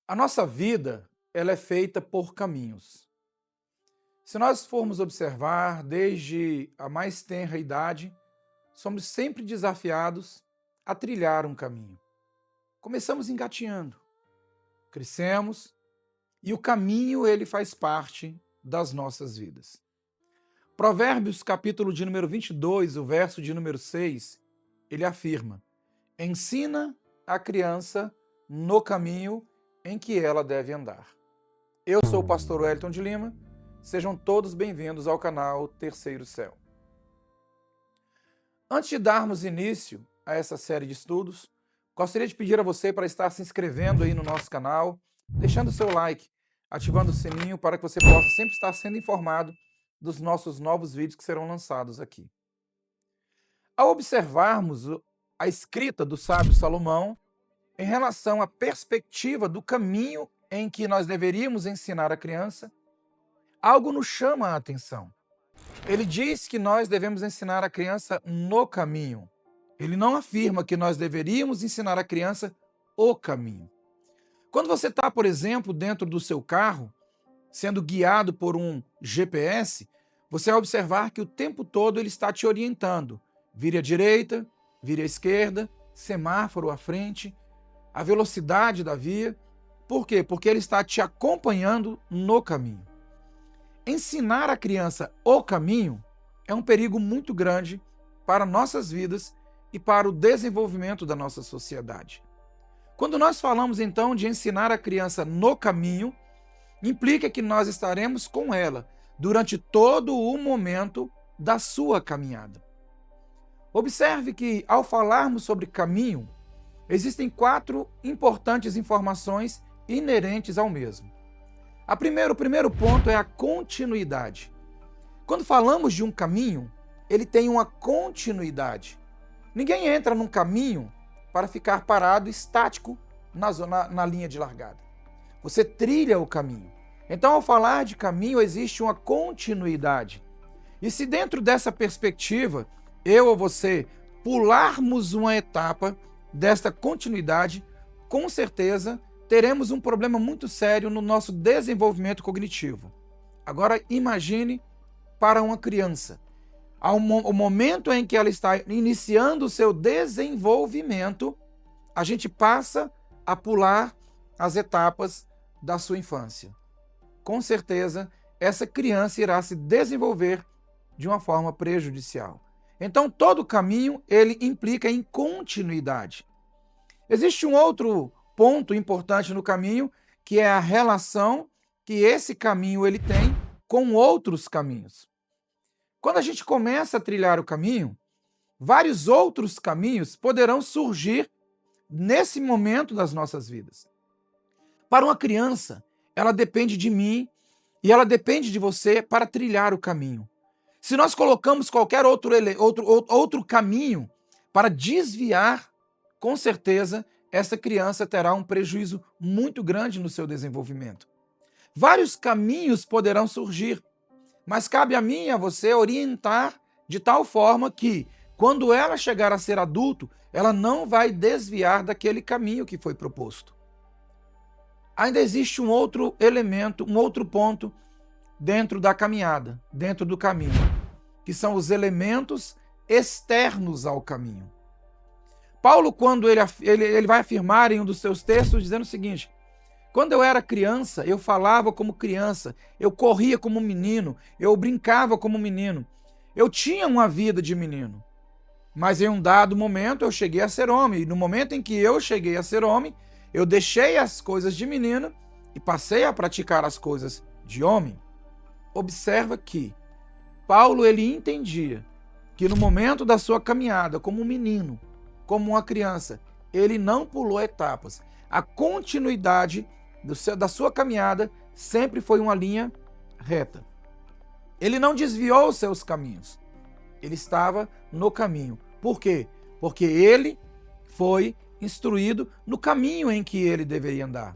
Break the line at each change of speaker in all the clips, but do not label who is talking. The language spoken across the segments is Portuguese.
A nossa vida, ela é feita por caminhos. Se nós formos observar, desde a mais tenra idade, somos sempre desafiados a trilhar um caminho. Começamos engatinhando, crescemos e o caminho ele faz parte das nossas vidas. Provérbios, capítulo de número 22, o verso de número 6, ele afirma: ensina a criança no caminho em que ela deve andar. Eu sou o pastor Wellington de Lima, sejam todos bem-vindos ao canal Terceiro Céu. Antes de darmos início a essa série de estudos, gostaria de pedir a você para estar se inscrevendo aí no nosso canal, deixando o seu like, ativando o sininho para que você possa sempre estar sendo informado dos nossos novos vídeos que serão lançados aqui. Ao observarmos a escrita do sábio Salomão em relação à perspectiva do caminho em que nós deveríamos ensinar a criança, algo nos chama a atenção. Ele diz que nós devemos ensinar a criança no caminho. Ele não afirma que nós deveríamos ensinar a criança o caminho. Quando você está, por exemplo, dentro do seu carro, sendo guiado por um GPS, você vai observar que o tempo todo ele está te orientando. Vire à direita, vire à esquerda, semáforo à frente, a velocidade da via. Por quê? Porque ele está te acompanhando no caminho. Ensinar a criança o caminho é um perigo muito grande para nossas vidas e para o desenvolvimento da nossa sociedade. Quando nós falamos então de ensinar a criança no caminho, implica que nós estaremos com ela durante todo o momento da sua caminhada. Observe que, ao falarmos sobre caminho, existem 4 importantes informações inerentes ao mesmo. O primeiro ponto é a continuidade. Quando falamos de um caminho, ele tem uma continuidade. Ninguém entra num caminho para ficar parado, estático, na linha de largada. Você trilha o caminho. Então, ao falar de caminho, existe uma continuidade. E se dentro dessa perspectiva, eu ou você pularmos uma etapa desta continuidade, com certeza teremos um problema muito sério no nosso desenvolvimento cognitivo. Agora imagine para uma criança, o momento em que ela está iniciando o seu desenvolvimento, a gente passa a pular as etapas da sua infância. Com certeza, essa criança irá se desenvolver de uma forma prejudicial. Então, todo caminho, ele implica em continuidade. Existe um outro ponto importante no caminho, que é a relação que esse caminho ele tem com outros caminhos. Quando a gente começa a trilhar o caminho, vários outros caminhos poderão surgir nesse momento das nossas vidas. Para uma criança, ela depende de mim e ela depende de você para trilhar o caminho. Se nós colocamos qualquer outro caminho para desviar, com certeza, essa criança terá um prejuízo muito grande no seu desenvolvimento. Vários caminhos poderão surgir, mas cabe a mim e a você orientar de tal forma que, quando ela chegar a ser adulto, ela não vai desviar daquele caminho que foi proposto. Ainda existe um outro elemento, um outro ponto dentro da caminhada, dentro do caminho, que são os elementos externos ao caminho. Paulo, quando ele vai afirmar em um dos seus textos, dizendo o seguinte: quando eu era criança, eu falava como criança, eu corria como menino, eu brincava como menino, eu tinha uma vida de menino. Mas em um dado momento eu cheguei a ser homem, e no momento em que eu cheguei a ser homem, eu deixei as coisas de menino e passei a praticar as coisas de homem. Observa que Paulo ele entendia que no momento da sua caminhada como um menino, como uma criança, ele não pulou etapas. A continuidade da sua caminhada sempre foi uma linha reta. Ele não desviou os seus caminhos. Ele estava no caminho. Por quê? Porque ele foi instruído no caminho em que ele deveria andar.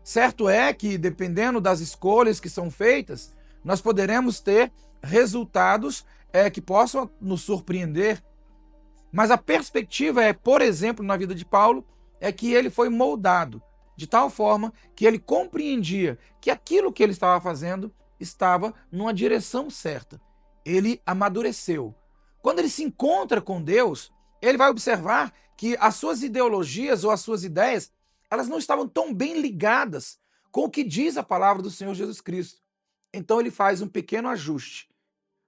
Certo é que, dependendo das escolhas que são feitas, nós poderemos ter resultados que possam nos surpreender. Mas a perspectiva por exemplo, na vida de Paulo, é que ele foi moldado de tal forma que ele compreendia que aquilo que ele estava fazendo estava numa direção certa. Ele amadureceu. Quando ele se encontra com Deus, ele vai observar que as suas ideologias ou as suas ideias, elas não estavam tão bem ligadas com o que diz a palavra do Senhor Jesus Cristo. Então ele faz um pequeno ajuste,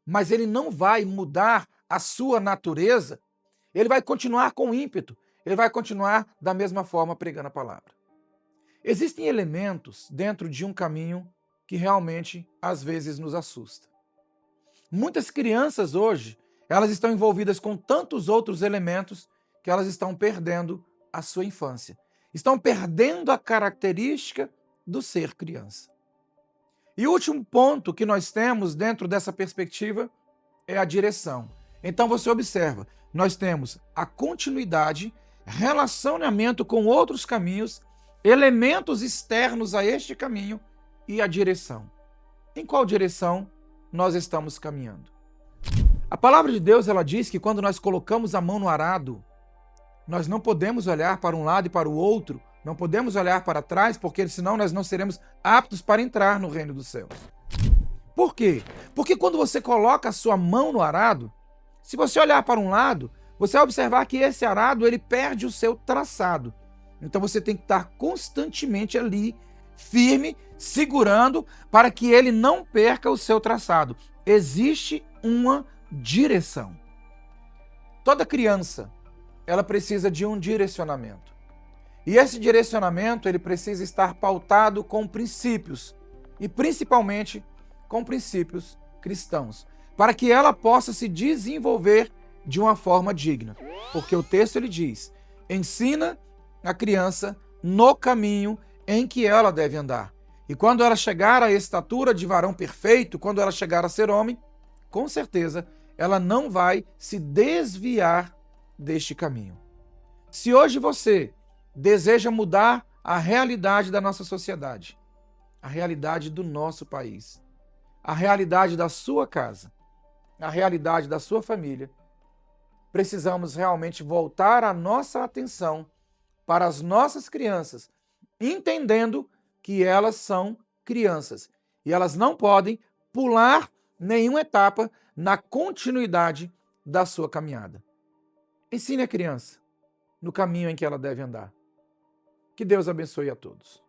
mas ele não vai mudar a sua natureza, ele vai continuar com ímpeto, ele vai continuar da mesma forma pregando a palavra. Existem elementos dentro de um caminho que realmente às vezes nos assusta. Muitas crianças hoje, elas estão envolvidas com tantos outros elementos que elas estão perdendo a sua infância. Estão perdendo a característica do ser criança. E o último ponto que nós temos dentro dessa perspectiva é a direção. Então você observa, nós temos a continuidade, relacionamento com outros caminhos, elementos externos a este caminho e a direção. Em qual direção nós estamos caminhando? A palavra de Deus, ela diz que quando nós colocamos a mão no arado, nós não podemos olhar para um lado e para o outro, não podemos olhar para trás, porque senão nós não seremos aptos para entrar no reino dos céus. Por quê? Porque quando você coloca a sua mão no arado, se você olhar para um lado, você vai observar que esse arado ele perde o seu traçado. Então você tem que estar constantemente ali, firme, segurando, para que ele não perca o seu traçado. Existe uma direção. Toda criança, ela precisa de um direcionamento. E esse direcionamento, ele precisa estar pautado com princípios, e principalmente com princípios cristãos, para que ela possa se desenvolver de uma forma digna. Porque o texto ele diz: ensina a criança no caminho em que ela deve andar. E quando ela chegar à estatura de varão perfeito, quando ela chegar a ser homem, com certeza ela não vai se desviar deste caminho. Se hoje você deseja mudar a realidade da nossa sociedade, a realidade do nosso país, a realidade da sua casa, a realidade da sua família, precisamos realmente voltar a nossa atenção para as nossas crianças, entendendo que elas são crianças e elas não podem pular nenhuma etapa na continuidade da sua caminhada. Ensine a criança no caminho em que ela deve andar. Que Deus abençoe a todos.